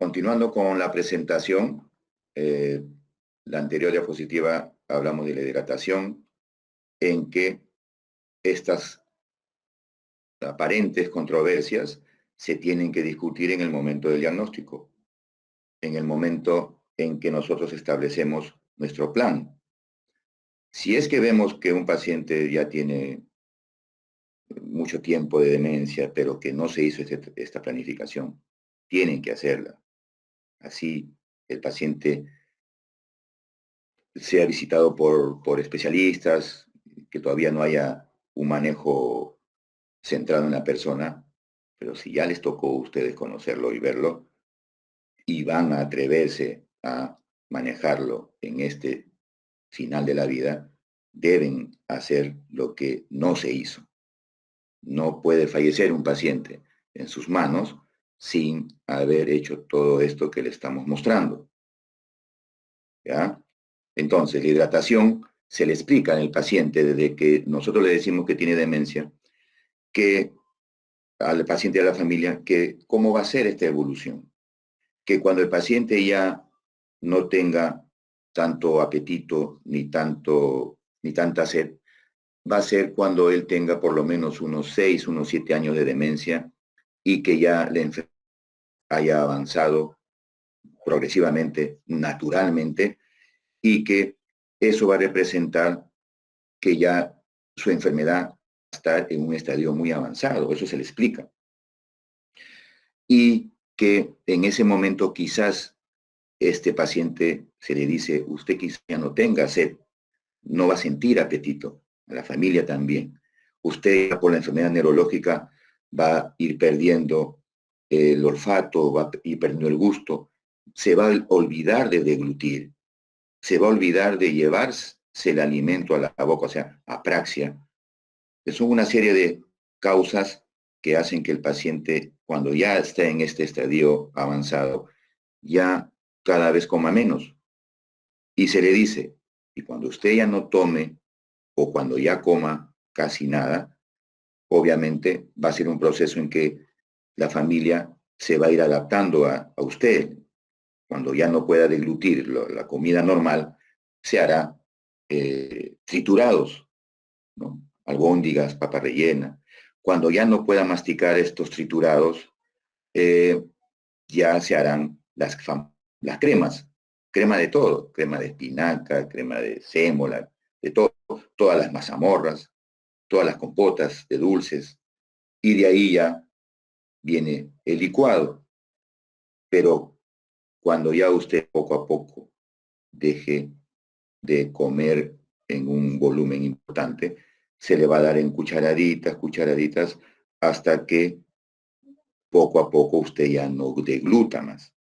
Continuando con la presentación, la anterior diapositiva hablamos de la hidratación, en que estas aparentes controversias se tienen que discutir en el momento del diagnóstico, en el momento en que nosotros establecemos nuestro plan. Si es que vemos que un paciente ya tiene mucho tiempo de demencia, pero que no se hizo esta planificación, tienen que hacerla. Así el paciente sea visitado por especialistas, que todavía no haya un manejo centrado en la persona, pero si ya les tocó a ustedes conocerlo y verlo, y van a atreverse a manejarlo en este final de la vida, deben hacer lo que no se hizo. No puede fallecer un paciente en sus manos sin haber hecho todo esto que le estamos mostrando. ¿Ya? Entonces, la hidratación se le explica al paciente desde que nosotros le decimos que tiene demencia, que al paciente y a la familia, que cómo va a ser esta evolución. Que cuando el paciente ya no tenga tanto apetito ni tanta sed, va a ser cuando él tenga por lo menos unos 6, unos 7 años de demencia y que ya la enfermedad haya avanzado progresivamente, naturalmente, y que eso va a representar que ya su enfermedad está en un estadio muy avanzado, eso se le explica. Y que en ese momento quizás este paciente se le dice, usted quizás ya no tenga sed, no va a sentir apetito, a la familia también. Usted por la enfermedad neurológica va a ir perdiendo el olfato, va a ir perdiendo el gusto, se va a olvidar de deglutir, se va a olvidar de llevarse el alimento a la boca, o sea, apraxia. Son una serie de causas que hacen que el paciente, cuando ya está en este estadio avanzado, ya cada vez coma menos. Y se le dice, y cuando usted ya no tome o cuando ya coma casi nada, obviamente va a ser un proceso en que la familia se va a ir adaptando a usted. Cuando ya no pueda deglutir la comida normal, se hará triturados, ¿no? Albóndigas, papa rellena. Cuando ya no pueda masticar estos triturados, eh, ya se harán las cremas, crema de todo, crema de espinaca, crema de sémola, de todo, todas las mazamorras, todas las compotas de dulces, y de ahí ya viene el licuado. Pero cuando ya usted poco a poco deje de comer en un volumen importante, se le va a dar en cucharaditas, cucharaditas, hasta que poco a poco usted ya no degluta más.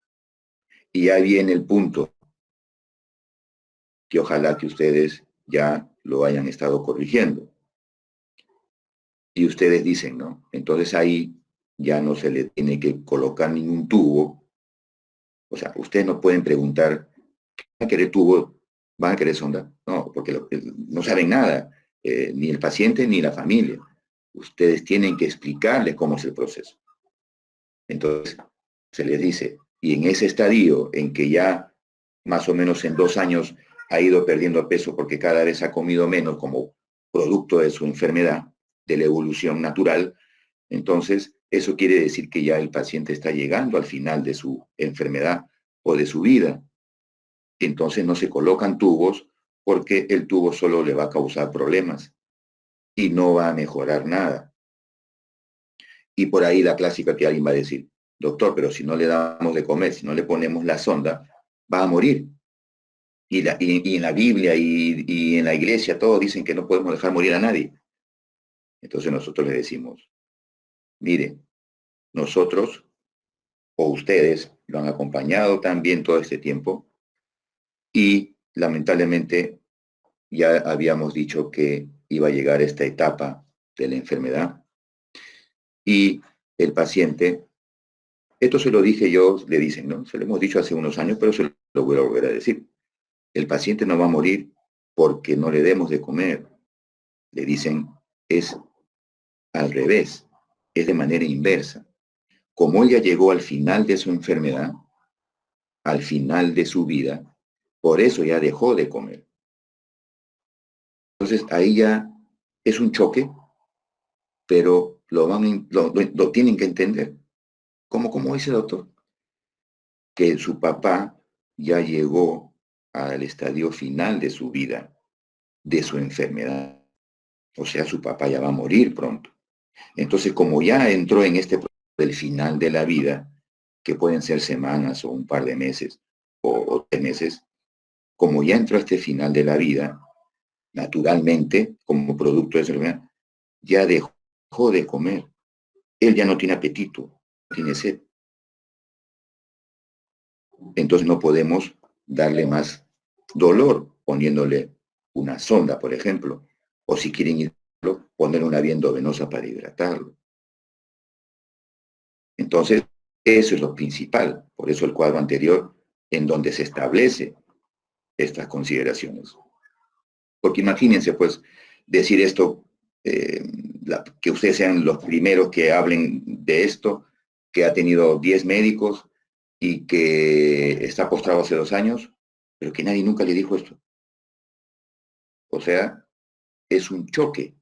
Y ahí viene el punto que ojalá que ustedes ya lo hayan estado corrigiendo. Y ustedes dicen, ¿no? Entonces ahí ya no se le tiene que colocar ningún tubo. O sea, ustedes no pueden preguntar, ¿van a querer tubo? ¿Van a querer sonda? No, porque no saben nada, ni el paciente ni la familia. Ustedes tienen que explicarles cómo es el proceso. Entonces, se les dice, y en ese estadio en que ya más o menos en 2 años ha ido perdiendo peso porque cada vez ha comido menos como producto de su enfermedad, de la evolución natural, entonces eso quiere decir que ya el paciente está llegando al final de su enfermedad o de su vida. Entonces no se colocan tubos porque el tubo solo le va a causar problemas y no va a mejorar nada. Y por ahí la clásica que alguien va a decir, doctor, pero si no le damos de comer, si no le ponemos la sonda, va a morir. Y en la Biblia y en la iglesia todos dicen que no podemos dejar morir a nadie. Entonces nosotros le decimos, mire, nosotros o ustedes lo han acompañado también todo este tiempo y lamentablemente ya habíamos dicho que iba a llegar esta etapa de la enfermedad y el paciente, esto se lo dije yo, le dicen, ¿no? Se lo hemos dicho hace unos años, pero se lo voy a volver a decir. El paciente no va a morir porque no le demos de comer. Le dicen, es al revés, es de manera inversa. Como él ya llegó al final de su enfermedad, al final de su vida, por eso ya dejó de comer. Entonces ahí ya es un choque, pero lo tienen que entender. Como dice el doctor, que su papá ya llegó al estadio final de su vida, de su enfermedad. O sea, su papá ya va a morir pronto. Entonces, como ya entró en este proceso del final de la vida, que pueden ser semanas o un par de meses o 3 meses, como ya entró a este final de la vida, naturalmente, como producto de esa enfermedad, ya dejó de comer. Él ya no tiene apetito, no tiene sed. Entonces no podemos darle más dolor poniéndole una sonda, por ejemplo, o si quieren hidratarlo, poner una vía endovenosa para hidratarlo. Entonces, eso es lo principal, por eso el cuadro anterior, en donde se establece estas consideraciones. Porque imagínense, pues, decir esto, que ustedes sean los primeros que hablen de esto, que ha tenido 10 médicos y que está postrado hace 2 años, pero que nadie nunca le dijo esto. O sea, es un choque.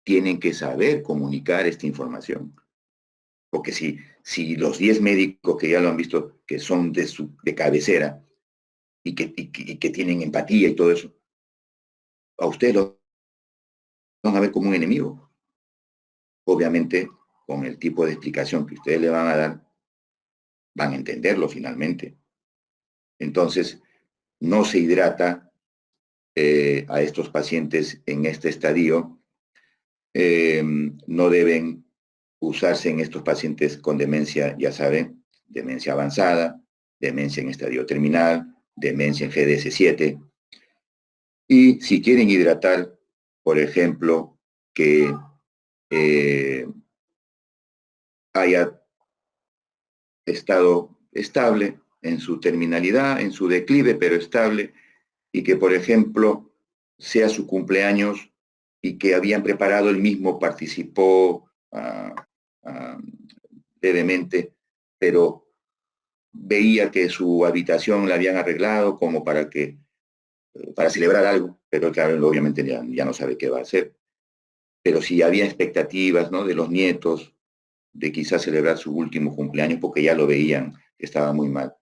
Tienen que saber comunicar esta información. Porque si los 10 médicos que ya lo han visto, que son de cabecera y que tienen empatía y todo eso, a ustedes lo van a ver como un enemigo. Obviamente, con el tipo de explicación que ustedes le van a dar, van a entenderlo finalmente. Entonces, no se hidrata a estos pacientes en este estadio, no deben usarse en estos pacientes con demencia, ya saben, demencia avanzada, demencia en estadio terminal, demencia en GDS7. Y si quieren hidratar, por ejemplo, que haya estado estable en su terminalidad, en su declive, pero estable, y que, por ejemplo, sea su cumpleaños y que habían preparado, él mismo participó levemente, pero veía que su habitación la habían arreglado como para celebrar algo, pero claro, obviamente ya no sabe qué va a hacer. Pero si había expectativas, ¿no?, de los nietos, de quizás celebrar su último cumpleaños porque ya lo veían que estaba muy mal.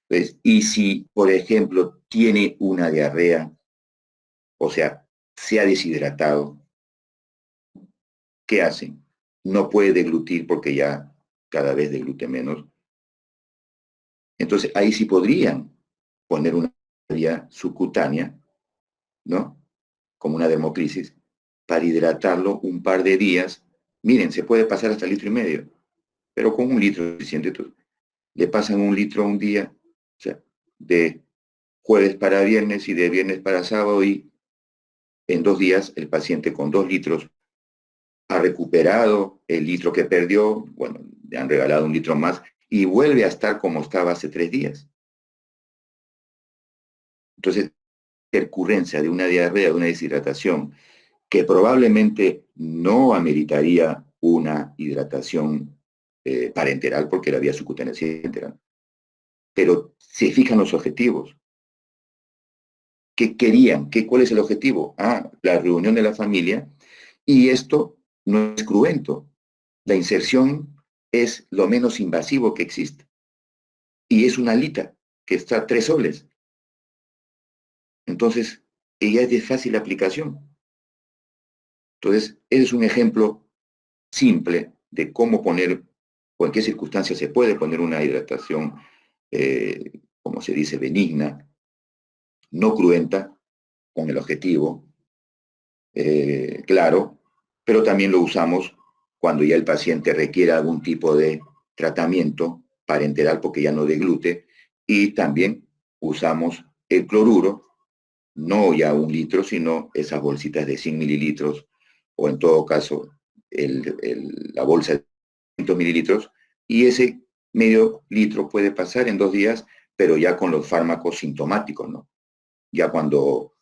Pues, y si, por ejemplo, tiene una diarrea, o sea, se ha deshidratado, ¿qué hacen? No puede deglutir porque ya cada vez deglute menos. Entonces, ahí sí podrían poner una vía subcutánea, ¿no? Como una dermocrisis, para hidratarlo un par de días. Miren, se puede pasar hasta 1,5 litros, pero con 1 litro es suficiente. Entonces, le pasan 1 litro un día, o sea, de jueves para viernes y de viernes para sábado, y en 2 días el paciente con 2 litros ha recuperado el litro que perdió, bueno, le han regalado 1 litro más y vuelve a estar como estaba hace 3 días. Entonces, recurrencia de una diarrea, de una deshidratación, que probablemente no ameritaría una hidratación parenteral porque la vía subcutánea es enteral. Pero se fijan los objetivos. ¿Qué querían? ¿Cuál es el objetivo? La reunión de la familia. Y esto no es cruento. La inserción es lo menos invasivo que existe. Y es una alita que está 3 soles. Entonces, ella es de fácil aplicación. Entonces, ese es un ejemplo simple de cómo poner, o en qué circunstancias se puede poner una hidratación, como se dice, benigna, no cruenta, con el objetivo, claro, pero también lo usamos cuando ya el paciente requiere algún tipo de tratamiento parenteral porque ya no deglute, y también usamos el cloruro, no ya 1 litro, sino esas bolsitas de 100 mililitros, o en todo caso la bolsa de 100 mililitros, y ese medio litro puede pasar en 2 días, pero ya con los fármacos sintomáticos, ¿no? Ya cuando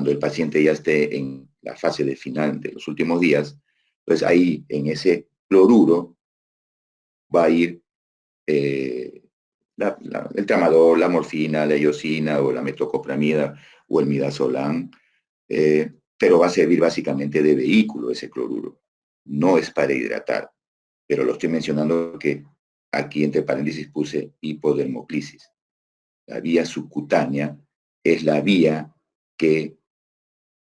el paciente ya esté en la fase de final de los últimos días, pues ahí en ese cloruro va a ir el tramadol, la morfina, la iosina o la metoclopramida o el midazolam, pero va a servir básicamente de vehículo ese cloruro. No es para hidratar, pero lo estoy mencionando que aquí entre paréntesis puse hipodermoclisis. La vía subcutánea es la vía que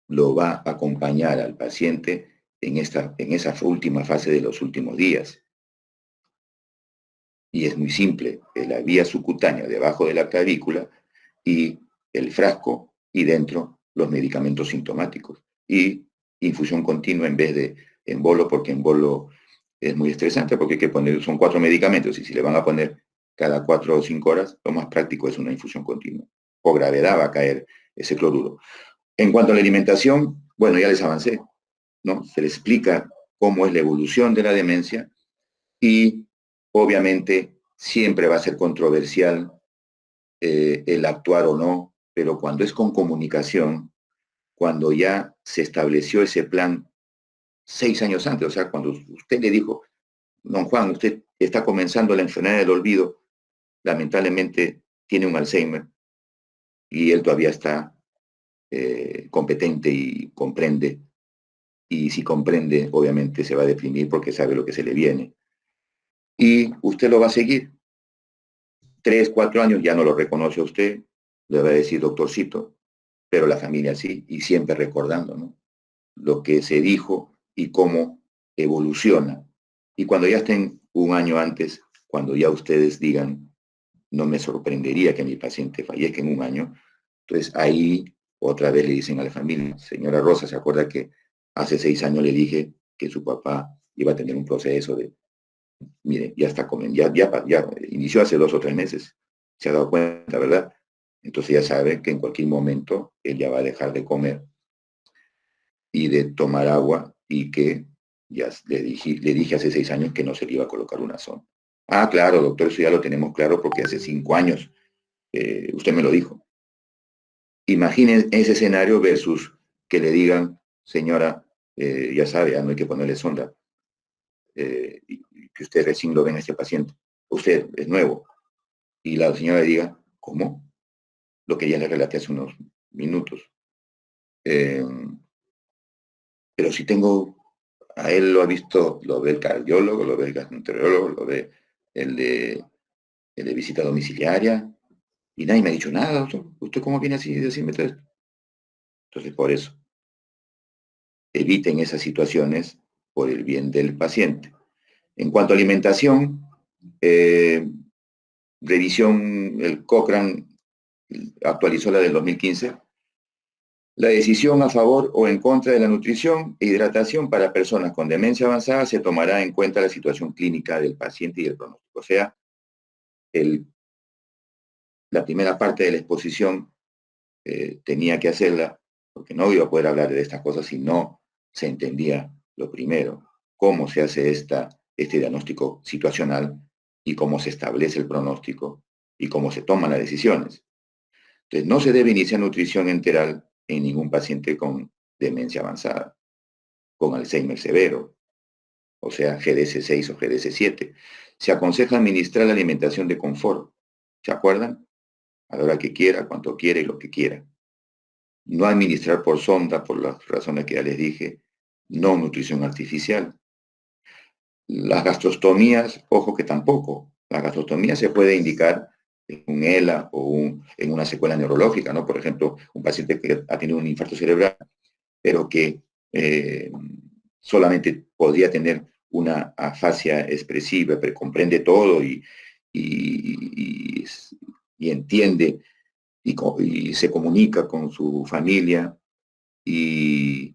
lo va a acompañar al paciente en esa última fase de los últimos días. Y es muy simple, es la vía subcutánea debajo de la clavícula y el frasco y dentro los medicamentos sintomáticos. Y infusión continua en vez de embolo, porque embolo es muy estresante porque hay que poner, son 4 medicamentos y si le van a poner cada 4 o 5 horas, lo más práctico es una infusión continua. Por gravedad va a caer ese cloruro. En cuanto a la alimentación, bueno, ya les avancé, ¿no? Se les explica cómo es la evolución de la demencia y obviamente siempre va a ser controversial el actuar o no, pero cuando es con comunicación, cuando ya se estableció ese plan 6 años antes, o sea, cuando usted le dijo, don Juan, usted está comenzando la enfermedad del olvido, lamentablemente tiene un Alzheimer y él todavía está competente y comprende. Y si comprende, obviamente se va a deprimir porque sabe lo que se le viene. Y usted lo va a seguir. 3, 4 años ya no lo reconoce a usted, le va a decir doctorcito, pero la familia sí, y siempre recordando, ¿no? Lo que se dijo y cómo evoluciona. Y cuando ya estén un año antes, cuando ya ustedes digan, no me sorprendería que mi paciente fallezca en un año, entonces ahí otra vez le dicen a la familia, señora Rosa, ¿se acuerda que hace 6 años le dije que su papá iba a tener un proceso de, mire, ya está comiendo, ya inició hace 2 o 3 meses, se ha dado cuenta, ¿verdad? Entonces ya sabe que en cualquier momento él ya va a dejar de comer y de tomar agua y que ya le dije hace 6 años que no se le iba a colocar una sonda. Ah, claro, doctor, eso ya lo tenemos claro porque hace 5 años usted me lo dijo. Imaginen ese escenario versus que le digan, señora, ya sabe, ya no hay que ponerle sonda, y que usted recién lo ven a este paciente. Usted es nuevo. Y la señora le diga, ¿cómo? Lo que ya le relaté hace unos minutos. Eh, pero si tengo, a él lo ha visto, lo ve el cardiólogo, lo ve el gastroenterólogo, lo ve el de, el de visita domiciliaria, y nadie me ha dicho nada, doctor. ¿Usted cómo viene así de decirme todo esto? Entonces, por eso, eviten esas situaciones por el bien del paciente. En cuanto a alimentación, eh, revisión, el Cochrane actualizó la del 2015. La decisión a favor o en contra de la nutrición e hidratación para personas con demencia avanzada se tomará en cuenta la situación clínica del paciente y el pronóstico. O sea, el, la primera parte de la exposición tenía que hacerla porque no iba a poder hablar de estas cosas si no se entendía lo primero, cómo se hace este diagnóstico situacional y cómo se establece el pronóstico y cómo se toman las decisiones. Entonces, no se debe iniciar nutrición enteral en ningún paciente con demencia avanzada, con Alzheimer severo, o sea, GDS6 o GDS7. Se aconseja administrar la alimentación de confort. ¿Se acuerdan? A la hora que quiera, cuanto quiera y lo que quiera. No administrar por sonda, por las razones que ya les dije. No nutrición artificial. Las gastrostomías, ojo que tampoco. La gastrostomía se puede indicar en un ELA o en una secuela neurológica, ¿no? Por ejemplo, un paciente que ha tenido un infarto cerebral, pero que solamente podría tener una afasia expresiva, pero comprende todo y, y entiende y se comunica con su familia, y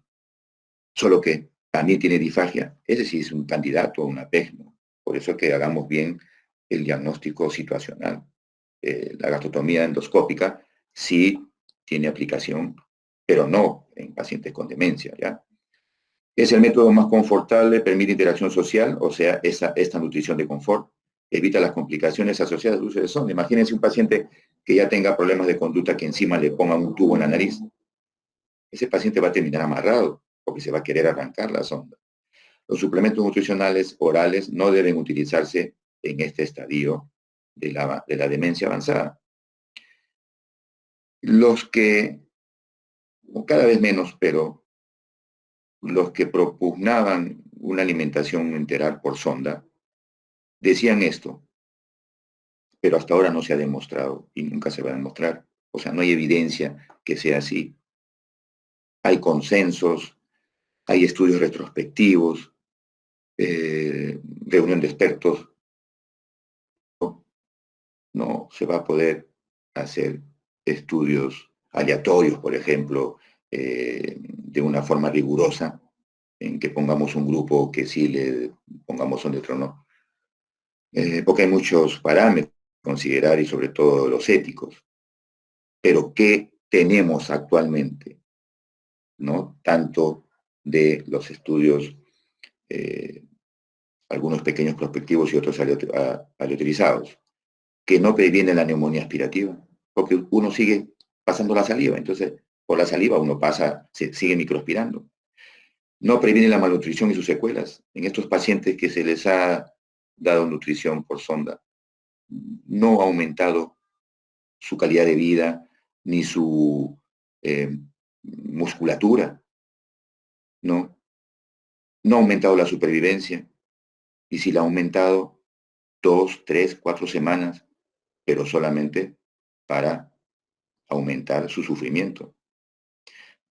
solo que también tiene disfagia. Ese sí es un candidato a una PEG, ¿no? Por eso es que hagamos bien el diagnóstico situacional. La gastrotomía endoscópica sí tiene aplicación, pero no en pacientes con demencia, ¿ya? Es el método más confortable, permite interacción social, o sea, esta nutrición de confort, evita las complicaciones asociadas al uso de sonda. Imagínense un paciente que ya tenga problemas de conducta que encima le pongan un tubo en la nariz. Ese paciente va a terminar amarrado porque se va a querer arrancar la sonda. Los suplementos nutricionales orales no deben utilizarse en este estadio de la demencia avanzada. Los que, cada vez menos, pero los que propugnaban una alimentación enteral por sonda, decían esto, pero hasta ahora no se ha demostrado y nunca se va a demostrar. O sea, no hay evidencia que sea así. Hay consensos, hay estudios retrospectivos, reunión de expertos. No se va a poder hacer estudios aleatorios, por ejemplo, de una forma rigurosa, en que pongamos un grupo que sí le pongamos un otro no. Porque hay muchos parámetros a considerar y sobre todo los éticos. Pero ¿qué tenemos actualmente? ¿No? Tanto de los estudios, algunos pequeños prospectivos y otros aleatorizados, que no previenen la neumonía aspirativa, porque uno sigue pasando la saliva, entonces por la saliva uno pasa, sigue microaspirando. No previene la malnutrición y sus secuelas. En estos pacientes que se les ha dado nutrición por sonda, no ha aumentado su calidad de vida ni su musculatura, ¿no? No ha aumentado la supervivencia, y si la ha aumentado 2, 3, 4 semanas, pero solamente para aumentar su sufrimiento.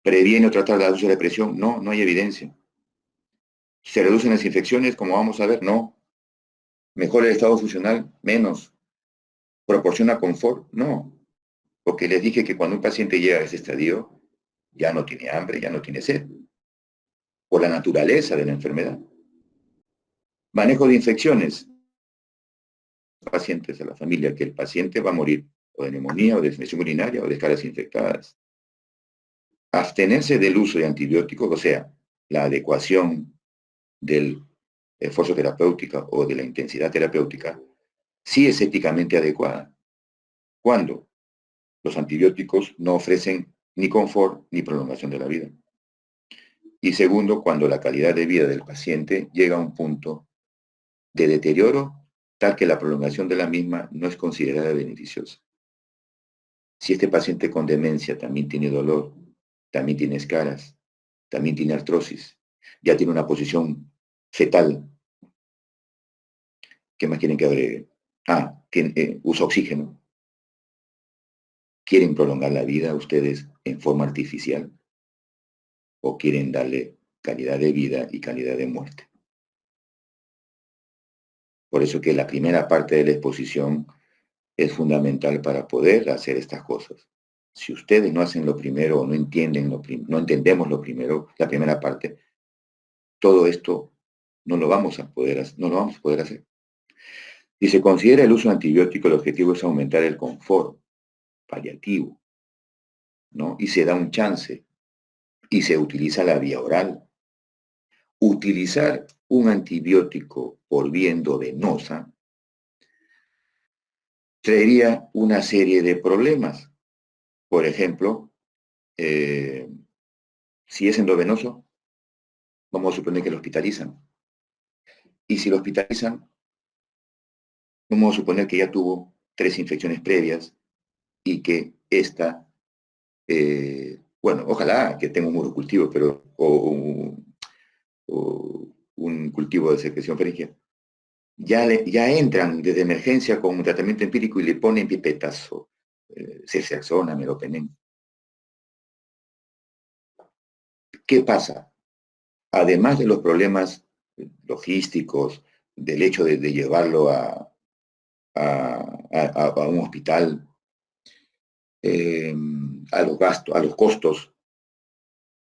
¿Previene o trata la úlcera de presión? No, no hay evidencia. ¿Se reducen las infecciones, como vamos a ver? No. ¿Mejora el estado funcional? Menos. ¿Proporciona confort? No. Porque les dije que cuando un paciente llega a ese estadio, ya no tiene hambre, ya no tiene sed, por la naturaleza de la enfermedad. Manejo de infecciones. Pacientes a la familia, que el paciente va a morir o de neumonía, o de infección urinaria, o de escalas infectadas. Abstenerse del uso de antibióticos, o sea, la adecuación del esfuerzo terapéutico o de la intensidad terapéutica, sí es éticamente adecuada. ¿Cuándo? Los antibióticos no ofrecen ni confort ni prolongación de la vida. Y segundo, cuando la calidad de vida del paciente llega a un punto de deterioro tal que la prolongación de la misma no es considerada beneficiosa. Si este paciente con demencia también tiene dolor, también tiene escaras, también tiene artrosis, ya tiene una posición fetal, ¿qué más quieren que agregue? Usa oxígeno. ¿Quieren prolongar la vida ustedes en forma artificial? ¿O quieren darle calidad de vida y calidad de muerte? Por eso que la primera parte de la exposición es fundamental para poder hacer estas cosas. Si ustedes no hacen lo primero o no entienden no entendemos lo primero, la primera parte, todo esto no lo vamos a poder hacer. Si se considera el uso de antibiótico, el objetivo es aumentar el confort paliativo, ¿no? Y se da un chance y se utiliza la vía oral. Utilizar un antibiótico por vía endovenosa traería una serie de problemas. Por ejemplo, si es endovenoso, vamos a suponer que lo hospitalizan. Y si lo hospitalizan, vamos a suponer que ya tuvo 3 infecciones previas y que esta, bueno, ojalá que tenga un urocultivo, pero, o un cultivo de secreción faríngea. Ya entran desde emergencia con un tratamiento empírico y le ponen pipetas o ceftriaxona, meropenem. ¿Qué pasa? Además de los problemas logísticos, del hecho de llevarlo a un hospital, a los gastos, a los costos,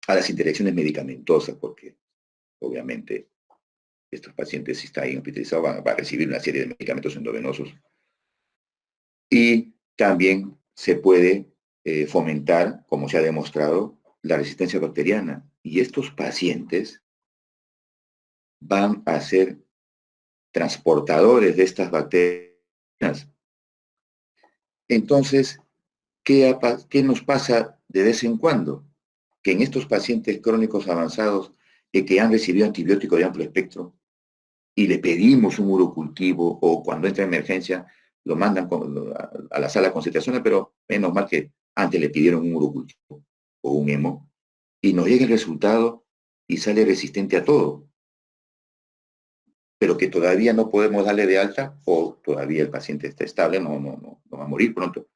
a las interacciones medicamentosas, porque obviamente estos pacientes, si están hospitalizados, van a recibir una serie de medicamentos endovenosos. Y también se puede fomentar, como se ha demostrado, la resistencia bacteriana. Y estos pacientes van a ser transportadores de estas bacterias. Entonces, ¿qué nos pasa de vez en cuando? Que en estos pacientes crónicos avanzados que han recibido antibióticos de amplio espectro y le pedimos un urocultivo o cuando entra en emergencia lo mandan a la sala de concentraciones, pero menos mal que antes le pidieron un urocultivo o un hemo, y nos llega el resultado y sale resistente a todo, pero que todavía no podemos darle de alta o todavía el paciente está estable, no va a morir pronto.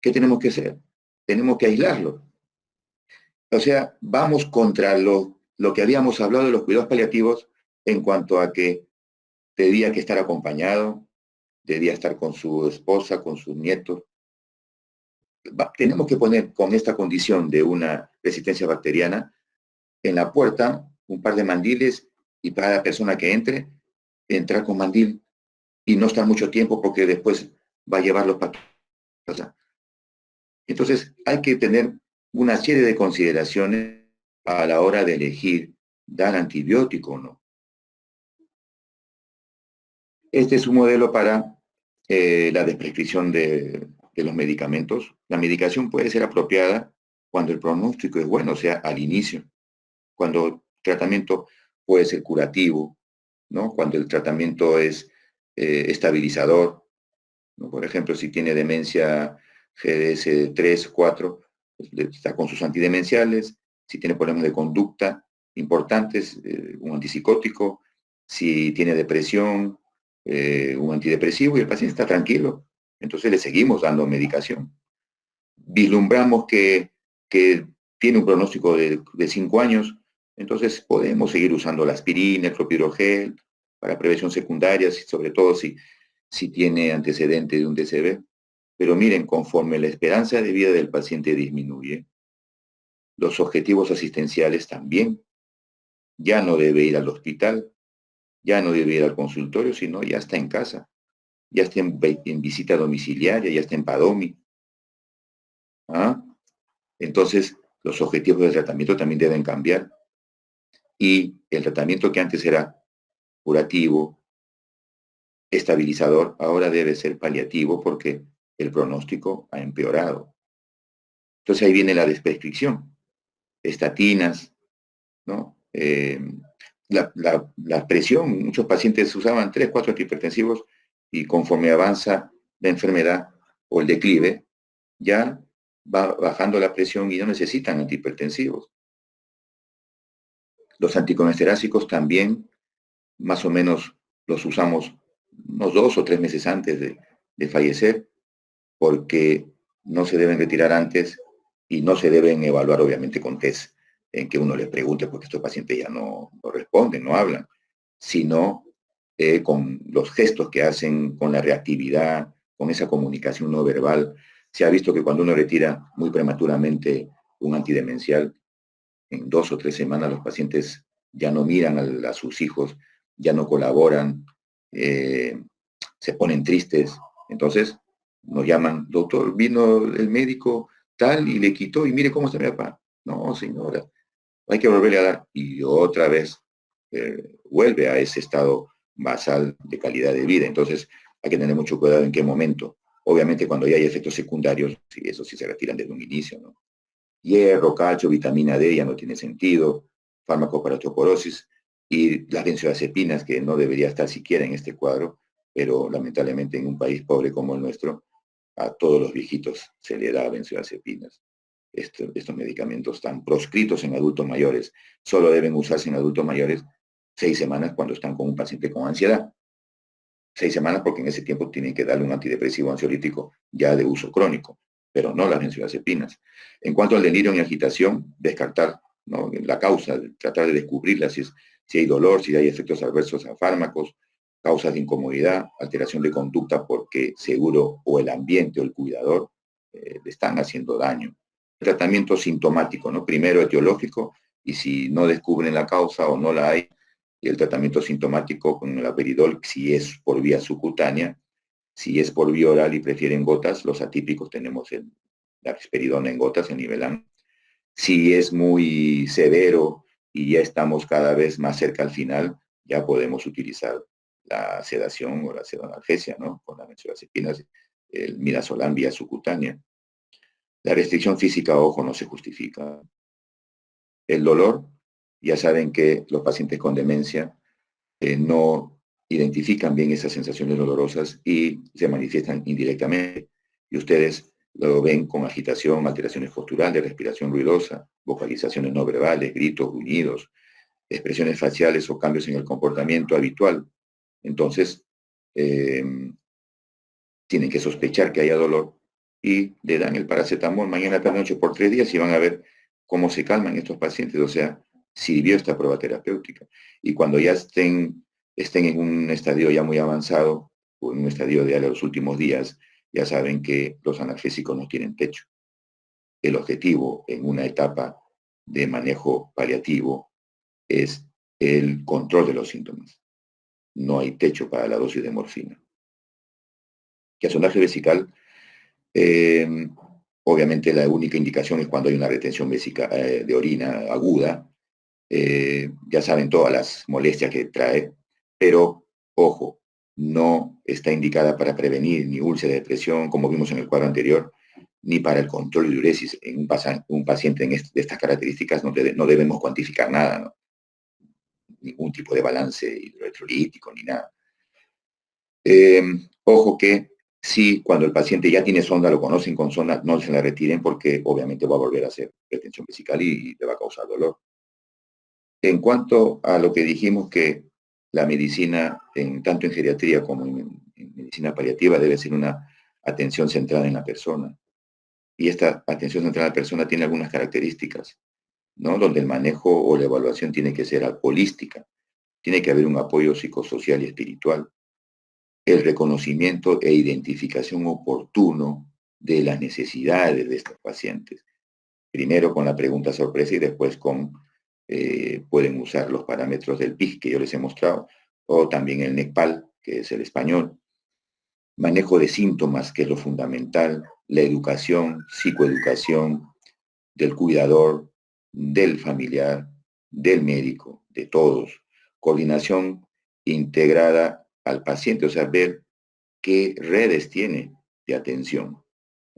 ¿Qué tenemos que hacer? Tenemos que aislarlo. O sea, vamos contra lo que habíamos hablado de los cuidados paliativos en cuanto a que debía que estar acompañado, debía estar con su esposa, con sus nietos. Tenemos que poner con esta condición de una resistencia bacteriana en la puerta un par de mandiles y para la persona que entre, entrar con mandil y no estar mucho tiempo porque después va a llevar los patos. Entonces hay que tener una serie de consideraciones a la hora de elegir dar antibiótico o no. Este es un modelo para la desprescripción de los medicamentos. La medicación puede ser apropiada cuando el pronóstico es bueno, o sea, al inicio, cuando el tratamiento puede ser curativo, ¿no? Cuando el tratamiento es estabilizador, ¿no? Por ejemplo, si tiene demencia GDS 3, 4, pues, está con sus antidemenciales. Si tiene problemas de conducta importantes, un antipsicótico. Si tiene depresión, un antidepresivo, y el paciente está tranquilo. Entonces le seguimos dando medicación. Vislumbramos que tiene un pronóstico de 5 años, entonces podemos seguir usando la aspirina, el clopidogrel, para prevención secundaria, sobre todo si tiene antecedente de un DCB. Pero miren, conforme la esperanza de vida del paciente disminuye, los objetivos asistenciales también. Ya no debe ir al hospital, ya no debe ir al consultorio, sino ya está en casa, ya está en visita domiciliaria, ya está en PADOMI. ¿Ah? Entonces, los objetivos del tratamiento también deben cambiar. Y el tratamiento que antes era curativo, estabilizador, ahora debe ser paliativo porque el pronóstico ha empeorado. Entonces ahí viene la desprescripción. Estatinas, ¿no? La presión, muchos pacientes usaban 3, 4 antihipertensivos y conforme avanza la enfermedad o el declive, ya va bajando la presión y no necesitan antihipertensivos. Los anticolesterásicos también, más o menos, los usamos unos 2 o 3 meses antes de fallecer, porque no se deben retirar antes y no se deben evaluar, obviamente, con test en que uno les pregunte, porque estos pacientes ya no responden, no hablan, sino con los gestos que hacen, con la reactividad, con esa comunicación no verbal. Se ha visto que cuando uno retira muy prematuramente un antidemencial, en 2 o 3 semanas los pacientes ya no miran a sus hijos, ya no colaboran, se ponen tristes. Entonces nos llaman, doctor, vino el médico tal y le quitó y mire cómo está mi papá. No, señora, hay que volverle a dar. Y otra vez vuelve a ese estado basal de calidad de vida. Entonces hay que tener mucho cuidado en qué momento. Obviamente cuando ya hay efectos secundarios, sí, eso sí se retiran desde un inicio, ¿no? Hierro, calcio, vitamina D ya no tiene sentido, fármaco para osteoporosis y las benzodiazepinas, que no debería estar siquiera en este cuadro, pero lamentablemente en un país pobre como el nuestro, a todos los viejitos se le da benzodiazepinas. Estos medicamentos están proscritos en adultos mayores, solo deben usarse en adultos mayores 6 semanas cuando están con un paciente con ansiedad. 6 semanas porque en ese tiempo tienen que darle un antidepresivo ansiolítico ya de uso crónico, pero no las benzodiazepinas. En cuanto al delirio y agitación, descartar, ¿no?, la causa, tratar de descubrirla, si hay dolor, si hay efectos adversos a fármacos, causas de incomodidad, alteración de conducta porque seguro o el ambiente o el cuidador le están haciendo daño. Tratamiento sintomático, ¿no? Primero etiológico, y si no descubren la causa o no la hay, y el tratamiento sintomático con el aperidol, si es por vía subcutánea. Si es por vía oral y prefieren gotas, los atípicos tenemos la risperidona en gotas, en Nivelan. Si es muy severo y ya estamos cada vez más cerca al final, ya podemos utilizar la sedación o la sedonalgesia, ¿no?, con las benzodiazepinas, el midazolam vía subcutánea. La restricción física, ojo, no se justifica. El dolor, ya saben que los pacientes con demencia no identifican bien esas sensaciones dolorosas y se manifiestan indirectamente. Y ustedes lo ven con agitación, alteraciones posturales, respiración ruidosa, vocalizaciones no verbales, gritos, gruñidos, expresiones faciales o cambios en el comportamiento habitual. Entonces, eh, tienen que sospechar que haya dolor y le dan el paracetamol mañana, tarde, noche por 3 días y van a ver cómo se calman estos pacientes. O sea, sirvió esta prueba terapéutica. Y cuando ya estén en un estadio ya muy avanzado o en un estadio de los últimos días, ya saben que los analgésicos no tienen techo. El objetivo en una etapa de manejo paliativo es el control de los síntomas. No hay techo para la dosis de morfina. Que a sonaje vesical, eh, obviamente la única indicación es cuando hay una retención vésica, de orina aguda. Ya saben todas las molestias que trae, pero ojo, no está indicada para prevenir ni úlcera de presión, como vimos en el cuadro anterior, ni para el control de diuresis. En un paciente de estas características no debemos cuantificar nada, ¿no? Ningún tipo de balance hidroelectrolítico ni nada. Eh, Ojo que si cuando el paciente ya tiene sonda, lo conocen con sonda, no se la retiren porque obviamente va a volver a hacer retención vesical y le va a causar dolor. En cuanto a lo que dijimos que la medicina, tanto en geriatría como en medicina paliativa, debe ser una atención centrada en la persona. Y esta atención centrada en la persona tiene algunas características, ¿no? Donde el manejo o la evaluación tiene que ser holística. Tiene que haber un apoyo psicosocial y espiritual, el reconocimiento e identificación oportuno de las necesidades de estos pacientes. Primero con la pregunta sorpresa y después pueden usar los parámetros del PIC que yo les he mostrado, o también el NECPAL, que es el español. Manejo de síntomas, que es lo fundamental, la educación, psicoeducación del cuidador, del familiar, del médico, de todos. Coordinación integrada al paciente, o sea, ver qué redes tiene de atención.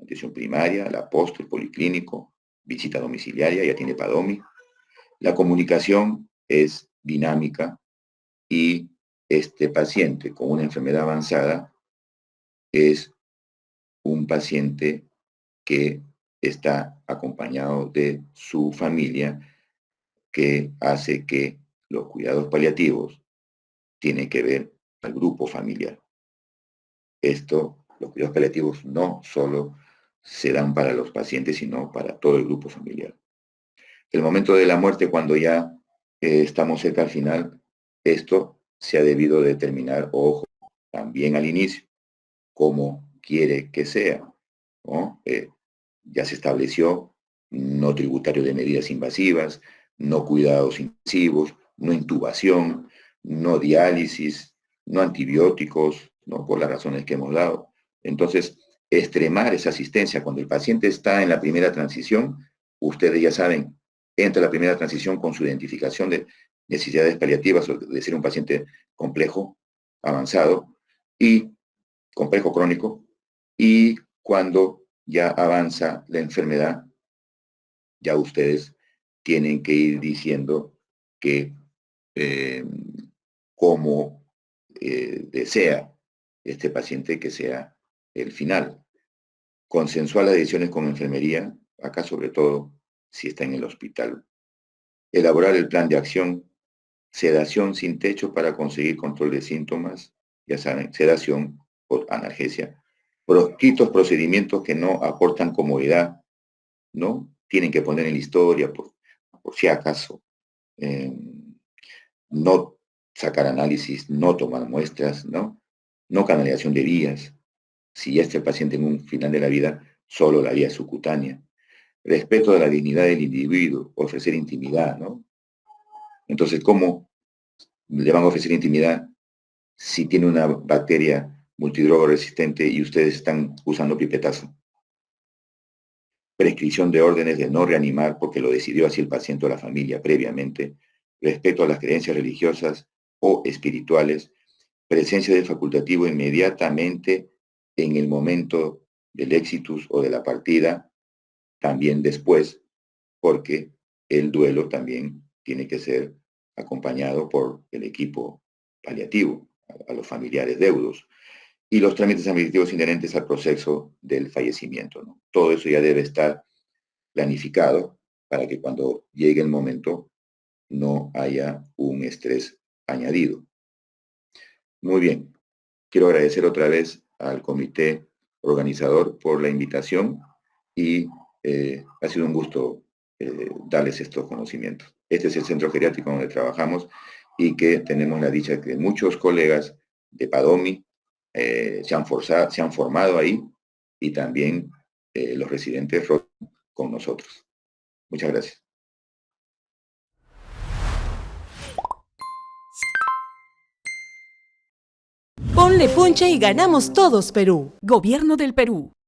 Atención primaria, la post, el policlínico, visita domiciliaria, ya tiene PADOMI. La comunicación es dinámica y este paciente con una enfermedad avanzada es un paciente que está acompañado de su familia, que hace que los cuidados paliativos tienen que ver al grupo familiar. Los cuidados paliativos no solo se dan para los pacientes, sino para todo el grupo familiar. El momento de la muerte, cuando ya estamos cerca al final, esto se ha debido determinar, ojo, también al inicio, como quiere que sea, ¿no? Ya se estableció no tributario de medidas invasivas, no cuidados intensivos, no intubación, no diálisis, no antibióticos, ¿no? Por las razones que hemos dado. Entonces, extremar esa asistencia cuando el paciente está en la primera transición, ustedes ya saben, entra la primera transición con su identificación de necesidades paliativas o de ser un paciente complejo, avanzado y complejo crónico, y cuando ya avanza la enfermedad, ya ustedes tienen que ir diciendo que eh, cómo desea este paciente que sea el final. Consensuar las decisiones con enfermería, acá sobre todo si está en el hospital. Elaborar el plan de acción, sedación sin techo para conseguir control de síntomas, ya saben, sedación o analgesia. Proscritos procedimientos que no aportan comodidad, ¿no? Tienen que poner en la historia por si acaso. Eh, no sacar análisis, no tomar muestras, ¿no? No canalización de vías. Si ya está el paciente en un final de la vida, solo la vía subcutánea. Respeto de la dignidad del individuo, ofrecer intimidad, ¿no? Entonces, ¿cómo le van a ofrecer intimidad si tiene una bacteria multidroga resistente y ustedes están usando pipetazo? Prescripción de órdenes de no reanimar porque lo decidió así el paciente o la familia previamente, respeto a las creencias religiosas o espirituales, presencia del facultativo inmediatamente en el momento del exitus o de la partida, también después, porque el duelo también tiene que ser acompañado por el equipo paliativo, a los familiares deudos, y los trámites administrativos inherentes al proceso del fallecimiento, ¿no? Todo eso ya debe estar planificado para que cuando llegue el momento no haya un estrés añadido. Muy bien, quiero agradecer otra vez al comité organizador por la invitación y ha sido un gusto darles estos conocimientos. Este es el centro geriátrico donde trabajamos y que tenemos la dicha de que muchos colegas de Padomi se han formado ahí y también los residentes con nosotros. Muchas gracias. Ponle punche y ganamos todos, Perú. Gobierno del Perú.